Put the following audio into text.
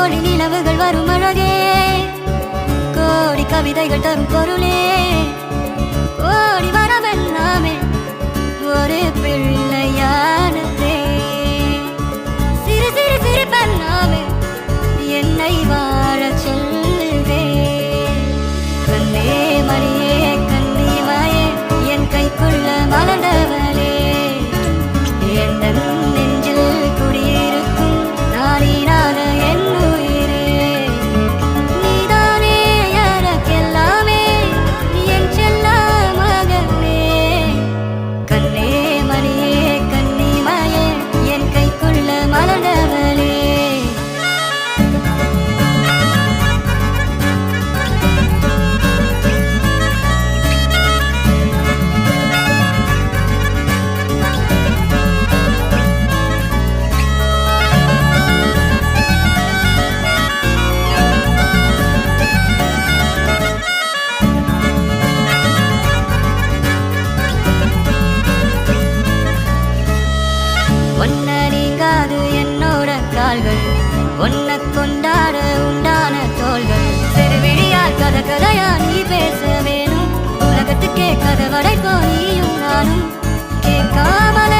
கோடி நிலவுகள் வரும் அழகே, கோடி கவிதைகள் தரும் பொருளே, கோடி வரவெல்லாமே ஒரு பிள்ளையானதே. சிறு சிறு சிரிப்பெல்லாமே என்னை வாழச் சொல்லுதே. கண்ணே மணியே கண்ணிமாயே என் கைக்குள்ள மலர்ந்தவளே, என் நெஞ்சில் குடியிருக்கும் நாளினால என் உயிரே. நீதானே எனக்கெல்லாமே என் செல்ல மகனே. கண்ணே மணியே கண்ணிமாயே என் கைக்குள்ள மலர்ந்தவளே. ஒன்ன நீங்காது என்னோட கால்கள், ஒன்ன கொண்டாட உண்டான தோள்கள். சிறுவிழியால் கதை கதையா நீ பேச வேணும், உலகத்துக்கே கதை வரைப்போ நீயும் நானும். கேட்காமல